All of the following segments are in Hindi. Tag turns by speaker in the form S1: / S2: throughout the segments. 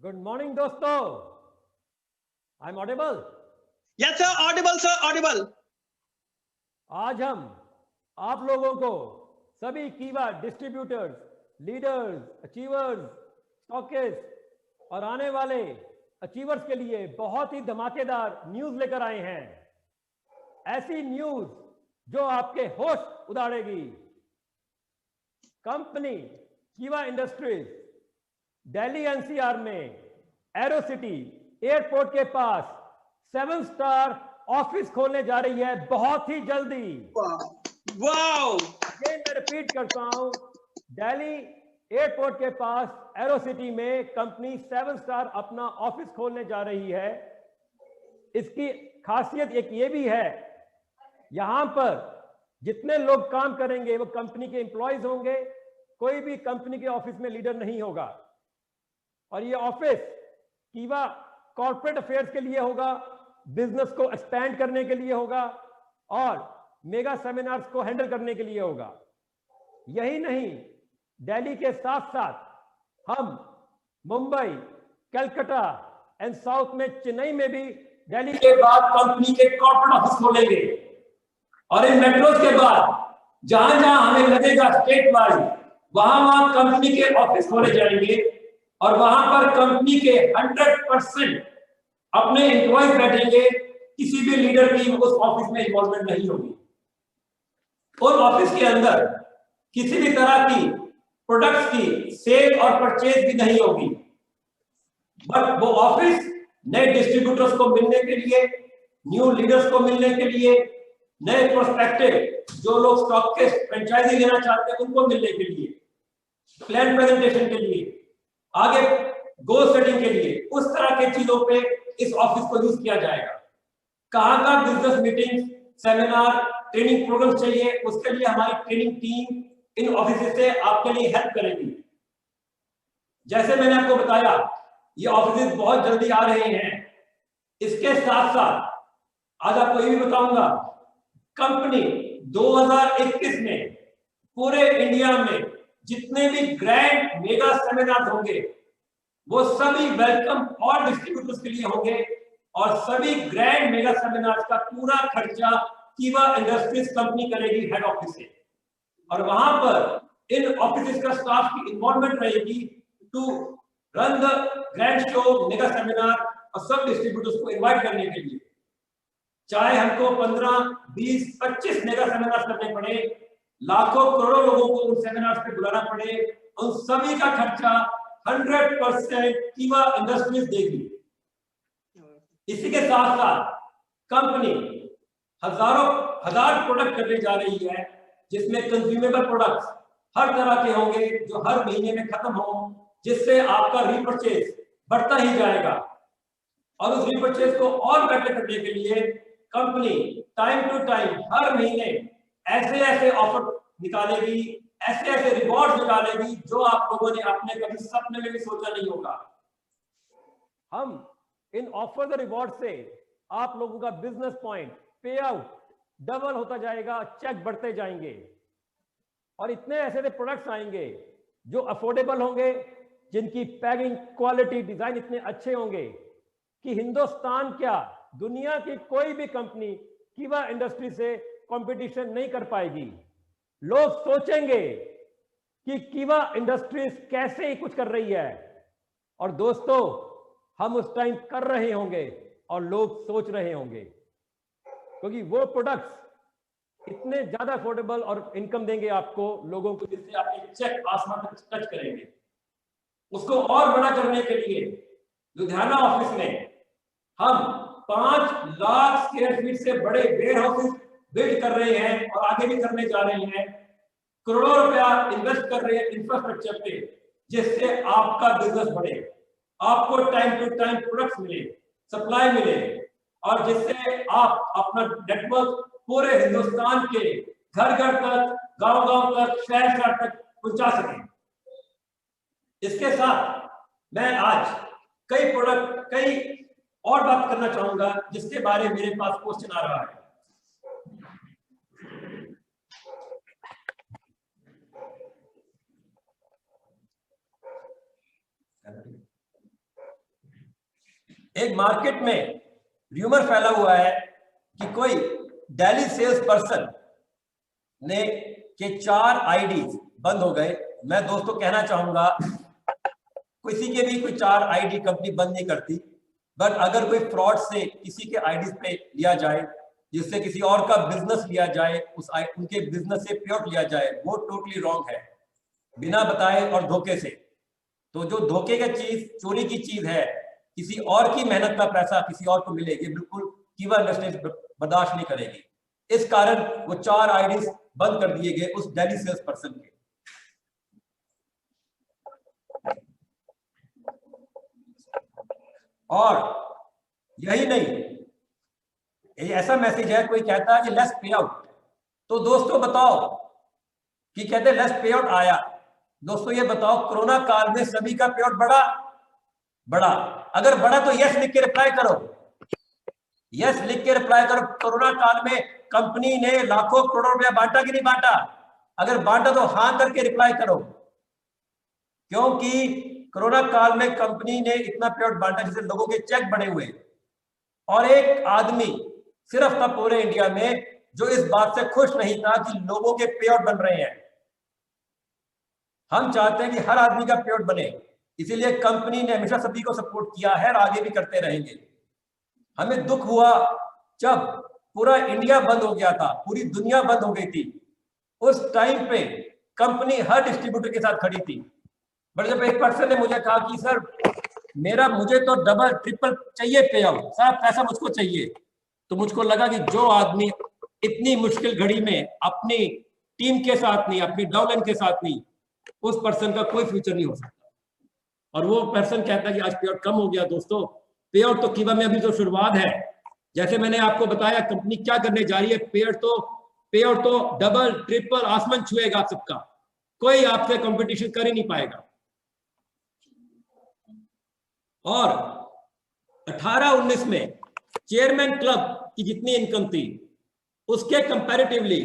S1: गुड मॉर्निंग दोस्तों। I am audible?
S2: Yes sir, Audible sir, Audible.
S1: आज हम आप लोगों को सभी कीवा डिस्ट्रीब्यूटर्स, लीडर्स, अचीवर्स, स्टॉकिस्ट और आने वाले अचीवर्स के लिए बहुत ही धमाकेदार न्यूज लेकर आए हैं। ऐसी न्यूज जो आपके होश उड़ाएगी। कंपनी कीवा इंडस्ट्रीज दिल्ली एनसीआर में एरो सिटी एयरपोर्ट के पास 7 स्टार ऑफिस खोलने जा रही है बहुत ही जल्दी।
S2: वाओ!
S1: ये मैं रिपीट करता हूं, दिल्ली एयरपोर्ट के पास एरो सिटी में कंपनी 7 स्टार अपना ऑफिस खोलने जा रही है। इसकी खासियत एक ये भी है, यहां पर जितने लोग काम करेंगे वो कंपनी के एम्प्लॉयज होंगे, कोई भी कंपनी के ऑफिस में लीडर नहीं होगा। और ये ऑफिस कीवा कॉर्पोरेट अफेयर्स के लिए होगा, बिजनेस को एक्सपैंड करने के लिए होगा और मेगा सेमिनार्स को हैंडल करने के लिए होगा। यही नहीं, दिल्ली के साथ साथ हम मुंबई, कलकत्ता एंड साउथ में चेन्नई में भी दिल्ली के बाद कंपनी के कॉर्पोरेट ऑफिस खोलेंगे। और इन मेट्रोज के बाद जहां जहां हमें लगेगा स्टेट वाइज, वहां वहां कंपनी के ऑफिस खोले जाएंगे और वहां पर कंपनी के 100% अपने एम्प्लॉयज बैठेंगे। किसी भी लीडर की उस ऑफिस में इन्वॉल्वमेंट नहीं होगी। उस ऑफिस के अंदर किसी भी तरह की प्रोडक्ट्स की सेल और परचेज भी नहीं होगी। बट वो ऑफिस नए डिस्ट्रीब्यूटर्स को मिलने के लिए, न्यू लीडर्स को मिलने के लिए, नए प्रोस्पेक्टिव जो लोग स्टॉक के फ्रेंचाइजी लेना चाहते हैं उनको मिलने के लिए, प्लान प्रेजेंटेशन के लिए, आगे गोल सेटिंग के लिए, उस तरह के चीजों पे इस ऑफिस को यूज किया जाएगा। कहां का business meeting, seminar, training programme चाहिए, उसके लिए हमारी ट्रेनिंग टीम इन ऑफिस से आपके लिए हेल्प करेगी। जैसे मैंने आपको बताया, ये ऑफिस बहुत जल्दी आ रहे हैं। इसके साथ साथ आज आपको ये भी बताऊंगा, कंपनी 2021 में पूरे इंडिया में जितने भी ग्रैंड मेगा सेमिनार होंगे वो सभी वेलकम और डिस्ट्रीब्यूटर्स के लिए होंगे और सभी ग्रैंड मेगा सेमिनार्स का पूरा खर्चा कीवा इंडस्ट्रीज कंपनी करेगी हेड ऑफिस से। और वहां पर इन ऑफिस का स्टाफ की इन्वॉल्वमेंट रहेगी to run the grand show, mega seminar और सब डिस्ट्रीब्यूटर्स को इनवाइट करने के लिए। चाहे हमको 15, 20, 25 मेगा सेमिनार्स करने पड़े, लाखों करोड़ों लोगों को उन सेमिनार्स पे बुलाना पड़े, उन सभी का खर्चा 100% कीवा इंडस्ट्रीज देगी। इसी के साथ साथ कंपनी हजार प्रोडक्ट करने जा रही है, जिसमें कंज्यूमेबल प्रोडक्ट्स हर तरह के होंगे जो हर महीने में खत्म हो, जिससे आपका रीपरचेज बढ़ता ही जाएगा। और उस रीपरचेज को और बेटर करने के लिए कंपनी टाइम टू टाइम हर महीने ऐसे ऐसे ऑफर निकालेगी, ऐसे ऐसे रिवॉर्ड निकालेगी जो आप लोगों ने अपने कभी सपने में भी सोचा नहीं होगा। हम इन ऑफर रिवॉर्ड से आप लोगों का बिजनेस पॉइंट, पे आउट डबल होता जाएगा, चेक बढ़ते जाएंगे और इतने ऐसे प्रोडक्ट्स आएंगे जो अफोर्डेबल होंगे, जिनकी पैकिंग, क्वालिटी, डिजाइन इतने अच्छे होंगे कि हिंदुस्तान क्या दुनिया की कोई भी कंपनी कीवा इंडस्ट्री से कंपटीशन नहीं कर पाएगी। लोग सोचेंगे कि कीवा इंडस्ट्रीज कैसे ही कुछ कर रही है, और दोस्तों हम उस टाइम कर रहे होंगे और लोग सोच रहे होंगे, क्योंकि वो प्रोडक्ट्स इतने ज्यादा अफोर्डेबल और इनकम देंगे आपको लोगों को, जिससे आप एक चेक आसमान तक टच करेंगे। उसको और बड़ा करने के लिए लुधियाना ऑफिस में हम 5 लाख स्क्वायर फीट से बड़े वेयर हाउसेस बिल्ड कर रहे हैं और आगे भी करने जा रहे हैं। करोड़ों रुपया इन्वेस्ट कर रहे हैं इंफ्रास्ट्रक्चर पे, जिससे आपका बिजनेस बढ़े, आपको टाइम टू टाइम प्रोडक्ट्स मिले, सप्लाई मिले और जिससे आप अपना नेटवर्क पूरे हिंदुस्तान के घर घर तक, गांव गांव तक, शहर शहर तक पहुंचा सकें। इसके साथ मैं आज कई प्रोडक्ट, कई और बात करना चाहूंगा जिसके बारे में मेरे पास क्वेश्चन आ रहा है। एक मार्केट में र्यूमर फैला हुआ है कि कोई दिल्ली सेल्स पर्सन ने के 4 आईडी बंद हो गए। मैं दोस्तों कहना चाहूंगा किसी के भी कोई 4 आईडी कंपनी बंद नहीं करती, बट अगर कोई फ्रॉड से किसी के आईडी पे लिया जाए, जिससे किसी और का बिजनेस लिया जाए, उनके बिजनेस से पेआउट लिया जाए, वो टोटली रॉन्ग है, बिना बताए और धोखे से। तो जो धोखे का चीज, चोरी की चीज है, किसी और की मेहनत का पैसा किसी और को मिले, ये बिल्कुल कीवा इंडस्ट्रीज बर्दाश्त नहीं करेगी। इस कारण वो 4 आईडी बंद कर दिए गए उस दिल्ली सेल्स पर्सन के। और यही नहीं, ये ऐसा मैसेज है, कोई कहता है कि लेस पे आउट, तो दोस्तों बताओ कि कहते लेस पे आउट आया। दोस्तों ये बताओ, कोरोना काल में सभी का पे आउट बढ़ा? अगर बढ़ा तो यस लिख के रिप्लाई करो, यस लिख के रिप्लाई करो। कोरोना काल में कंपनी ने लाखों करोड़ों रुपया बांटा कि नहीं बांटा? अगर बांटा तो हाँ करके रिप्लाई करो, क्योंकि कोरोना काल में कंपनी ने इतना पे आउट बांटा जिससे लोगों के चेक बढ़े हुए। और एक आदमी सिर्फ था पूरे इंडिया में जो इस बात से खुश नहीं था कि लोगों के पे आउट बन रहे हैं। हम चाहते हैं कि हर आदमी का पे आउट बने, इसीलिए कंपनी ने हमेशा सभी को सपोर्ट किया है और आगे भी करते रहेंगे। हमें दुख हुआ जब पूरा इंडिया बंद हो गया था, पूरी दुनिया बंद हो गई थी। उस टाइम पे कंपनी हर डिस्ट्रीब्यूटर के साथ खड़ी थी। बट जब एक पर्सन ने मुझे कहा कि सर मुझे तो डबल ट्रिपल चाहिए पे आउट, सारा पैसा मुझको चाहिए, तो मुझको लगा कि जो आदमी इतनी मुश्किल घड़ी में अपनी टीम के साथ नहीं, अपनी डाउनलाइन के साथ नहीं, उस पर्सन का कोई फ्यूचर नहीं हो सकता। और वो पर्सन कहता है कि आज पे आउट कम हो गया। दोस्तों पे आउट तो कीवा में अभी तो शुरुआत है। जैसे मैंने आपको बताया कंपनी क्या करने जा रही है, पे आउट तो डबल ट्रिपल आसमान छुएगा आप सबका, कोई आपसे कंपटीशन कर ही नहीं पाएगा। और 18-19 में चेयरमैन क्लब की जितनी इनकम थी उसके कंपैरेटिवली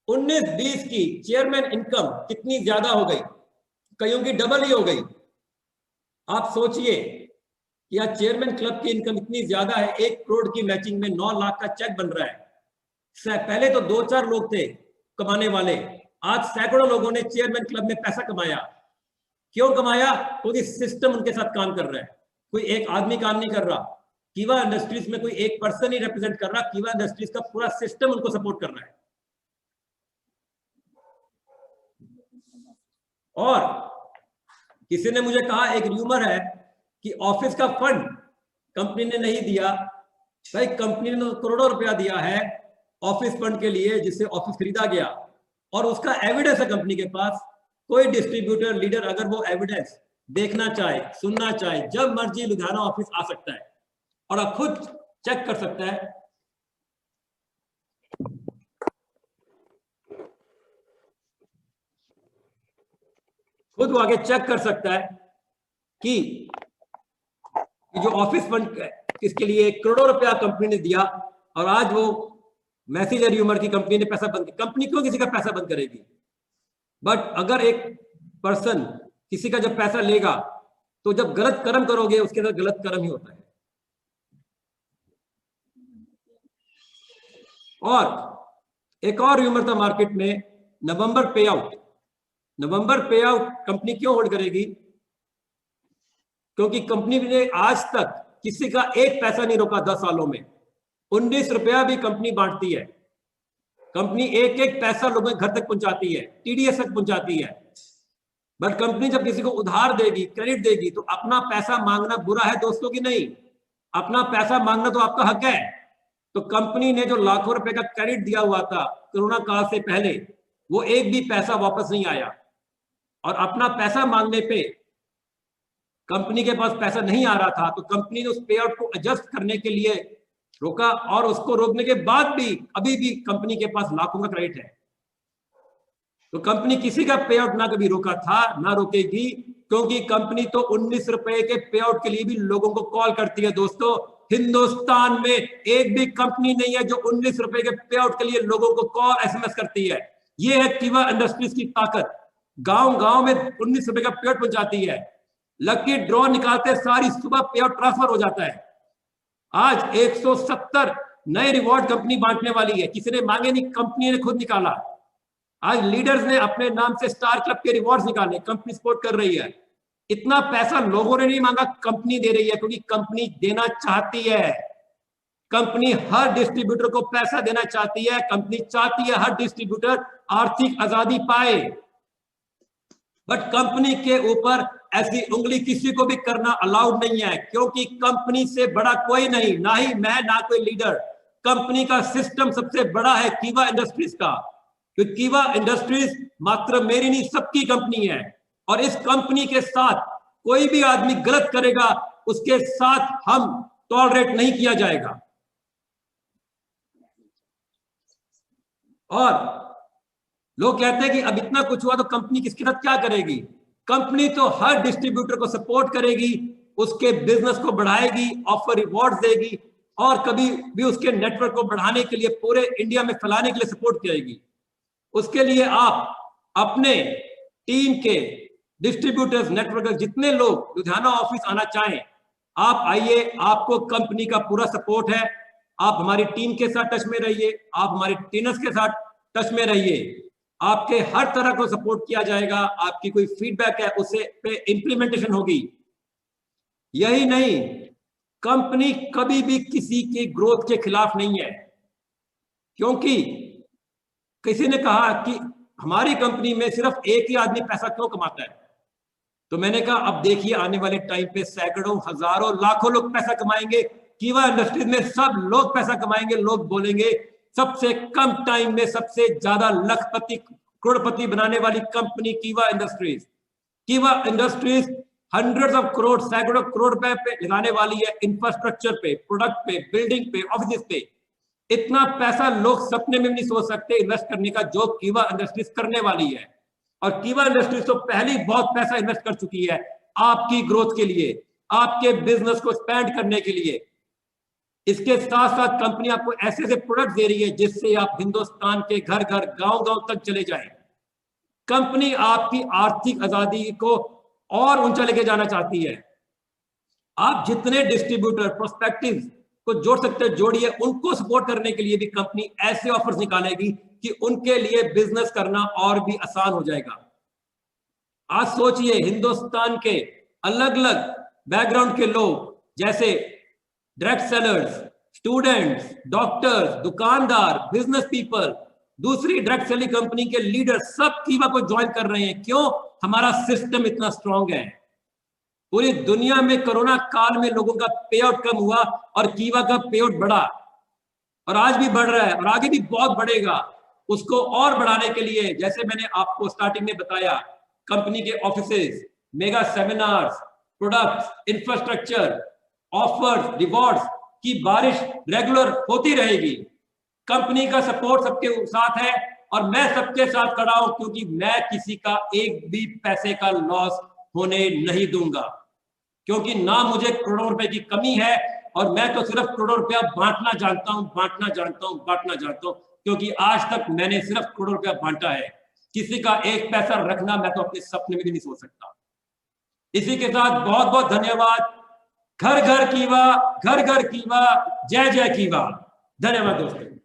S1: 19-20 की चेयरमैन इनकम कितनी ज्यादा हो गई, कईयों की डबल ही हो गई। आप सोचिए कि आज चेयरमैन क्लब की इनकम इतनी ज्यादा है, 1 करोड़ की मैचिंग में 9 लाख का चेक बन रहा है। पहले तो 2-4 लोग थे कमाने वाले, आज सैकड़ों लोगों ने चेयरमैन क्लब में पैसा कमाया। क्यों कमाया? क्योंकि सिस्टम उनके साथ काम कर रहा है, कोई एक आदमी काम नहीं कर रहा। कीवा इंडस्ट्रीज में कोई एक पर्सन ही रिप्रेजेंट कर रहा, कीवा इंडस्ट्रीज का पूरा सिस्टम उनको सपोर्ट कर रहा है। और किसी ने मुझे कहा, एक र्यूमर है कि ऑफिस का फंड कंपनी ने नहीं दिया। भाई कंपनी ने करोड़ों रुपया दिया है ऑफिस फंड के लिए, जिससे ऑफिस खरीदा गया, और उसका एविडेंस है कंपनी के पास। कोई डिस्ट्रीब्यूटर लीडर अगर वो एविडेंस देखना चाहे, सुनना चाहे, जब मर्जी लुधियाना ऑफिस आ सकता है और आप खुद चेक कर सकता है। खुद वो आगे चेक कर सकता है कि जो ऑफिस फंड इसके लिए करोड़ों रुपया कंपनी ने दिया, और आज वो मैसेज र्यूमर की कंपनी ने पैसा बंद किया। कंपनी क्यों किसी का पैसा बंद करेगी? बट अगर एक पर्सन किसी का जब पैसा लेगा तो जब गलत कर्म करोगे उसके साथ गलत कर्म ही होता है। और एक और र्यूमर था मार्केट में, नवंबर पे आउट। नवंबर पे आउट कंपनी क्यों होल्ड करेगी? क्योंकि कंपनी ने आज तक किसी का एक पैसा नहीं रोका 10 सालों में। 19 रुपया भी कंपनी बांटती है। कंपनी एक एक पैसा लोगों के घर तक पहुंचाती है, टीडीएस तक पहुंचाती है। बट कंपनी जब किसी को उधार देगी, क्रेडिट देगी, तो अपना पैसा मांगना बुरा है दोस्तों की नहीं, अपना पैसा मांगना तो आपका हक है। तो कंपनी ने जो लाखों रुपए का क्रेडिट दिया हुआ था कोरोना काल से पहले, वो एक भी पैसा वापस नहीं आया। और अपना पैसा मांगने पे कंपनी के पास पैसा नहीं आ रहा था, तो कंपनी ने उस पे आउट को एडजस्ट करने के लिए रोका, और उसको रोकने के बाद भी अभी भी कंपनी के पास लाखों का क्रेडिट है। तो कंपनी किसी का पे आउट ना कभी रोका था, ना रोकेगी, क्योंकि कंपनी तो 19 रुपए के पे आउट के लिए भी लोगों को कॉल करती है। दोस्तों हिंदुस्तान में एक भी कंपनी नहीं है जो 19 रुपए के पे आउट के लिए लोगों को कॉल एसएमएस करती है। ये है कीवा इंडस्ट्रीज की ताकत। गांव गांव में 19 रुपए का पे आउट पहुंचाती है।
S3: लकी ड्रॉ निकालते सारी सुबह पे आउट ट्रांसफर हो जाता है। आज 170 नए रिवॉर्ड कंपनी बांटने वाली है, किसी ने मांगे नहीं, कंपनी ने खुद निकाला। आज लीडर्स ने अपने नाम से स्टार क्लब के रिवॉर्ड्स निकाले, कंपनी सपोर्ट कर रही है। इतना पैसा लोगों ने नहीं मांगा, कंपनी दे रही है, क्योंकि कंपनी देना चाहती है। कंपनी हर डिस्ट्रीब्यूटर को पैसा देना चाहती है। कंपनी चाहती है हर डिस्ट्रीब्यूटर आर्थिक आजादी पाए, बट कंपनी के ऊपर ऐसी उंगली किसी को भी करना अलाउड नहीं है, क्योंकि कंपनी से बड़ा कोई नहीं, ना ही मैं ना कोई लीडर। कंपनी का सिस्टम सबसे बड़ा है कीवा इंडस्ट्रीज का, क्योंकि कीवा इंडस्ट्रीज मात्र मेरी नहीं सबकी कंपनी है, और इस कंपनी के साथ कोई भी आदमी गलत करेगा उसके साथ हम टॉलरेट नहीं किया जाएगा। और लोग कहते हैं कि अब इतना कुछ हुआ तो कंपनी किसके साथ क्या करेगी। कंपनी तो हर डिस्ट्रीब्यूटर को सपोर्ट करेगी, उसके बिजनेस को बढ़ाएगी, ऑफर रिवॉर्ड देगी, और कभी भी उसके नेटवर्क को बढ़ाने के लिए पूरे इंडिया में फैलाने के लिए सपोर्ट करेगी। उसके लिए आप अपने टीम के डिस्ट्रीब्यूटर्स नेटवर्क जितने लोग लुधियाना ऑफिस आना चाहें, आप आइए, आपको कंपनी का पूरा सपोर्ट है। आप हमारी टीम के साथ टच में रहिए, आप हमारे ट्रेनर्स के साथ टच में रहिए, आपके हर तरह को सपोर्ट किया जाएगा। आपकी कोई फीडबैक है उसे पे इंप्लीमेंटेशन होगी। यही नहीं, कंपनी कभी भी किसी की ग्रोथ के खिलाफ नहीं है, क्योंकि किसी ने कहा कि हमारी कंपनी में सिर्फ एक ही आदमी पैसा क्यों कमाता है, तो मैंने कहा अब देखिए आने वाले टाइम पे सैकड़ों, हजारों, लाखों लोग पैसा कमाएंगे। कीवा इंडस्ट्रीज में सब लोग पैसा कमाएंगे। लोग बोलेंगे सबसे कम टाइम में सबसे ज्यादा लखपति, करोड़पति बनाने वाली कंपनी कीवा इंडस्ट्रीज। कीवा इंडस्ट्रीज हंड्रेड्स ऑफ करोड़, सैकड़ों करोड़ रुपए पे लगाने वाली है इंफ्रास्ट्रक्चर पे, प्रोडक्ट पे, बिल्डिंग पे, ऑफिस पे। इतना पैसा लोग सपने में भी नहीं सोच सकते इन्वेस्ट करने का, जो कीवा इंडस्ट्रीज करने वाली है। और कीवा इंडस्ट्रीज तो पहले ही बहुत पैसा इन्वेस्ट कर चुकी है आपकी ग्रोथ के लिए, आपके बिजनेस को एक्सपैंड करने के लिए। इसके साथ साथ कंपनी आपको ऐसे ऐसे प्रोडक्ट दे रही है जिससे आप हिंदुस्तान के घर घर, गांव गांव तक चले जाएं। कंपनी आपकी आर्थिक आजादी को और ऊंचा लेके जाना चाहती है। आप जितने डिस्ट्रीब्यूटर, प्रोस्पेक्टिव को जोड़ सकते हैं जोड़िए। उनको सपोर्ट करने के लिए भी कंपनी ऐसे ऑफर्स निकालेगी कि उनके लिए बिजनेस करना और भी आसान हो जाएगा। आज सोचिए, हिंदुस्तान के अलग अलग बैकग्राउंड के लोग, जैसे डायरेक्ट सेलर्स, स्टूडेंट्स, डॉक्टर्स, दुकानदार, बिजनेस पीपल, दूसरी डायरेक्ट सेलिंग कंपनी के लीडर, सब कीवा को ज्वाइन कर रहे हैं। क्यों? हमारा सिस्टम इतना स्ट्रांग है। पूरी दुनिया में कोरोना काल में लोगों का पे आउट कम हुआ और कीवा का पे आउट बढ़ा, और आज भी बढ़ रहा है और आगे भी बहुत बढ़ेगा। उसको और बढ़ाने के लिए, जैसे मैंने आपको स्टार्टिंग में बताया, कंपनी के offices, mega seminars, products, infrastructure, offers, rewards की बारिश रेगुलर होती रहेगी। कंपनी का सपोर्ट सबके साथ है और मैं सबके साथ खड़ा हूं, क्योंकि मैं किसी का एक भी पैसे का लॉस होने नहीं दूंगा, क्योंकि ना मुझे करोड़ों रुपए की कमी है, और मैं तो सिर्फ करोड़ों रुपया बांटना जानता हूं, बांटना जानता हूं, बांटना जानता हूं, क्योंकि आज तक मैंने सिर्फ करोड़ों रुपया बांटा है। किसी का एक पैसा रखना मैं तो अपने सपने में भी नहीं सोच सकता। इसी के साथ बहुत बहुत धन्यवाद। घर घर कीवा, घर घर कीवा, जय जय कीवा। धन्यवाद दोस्तों।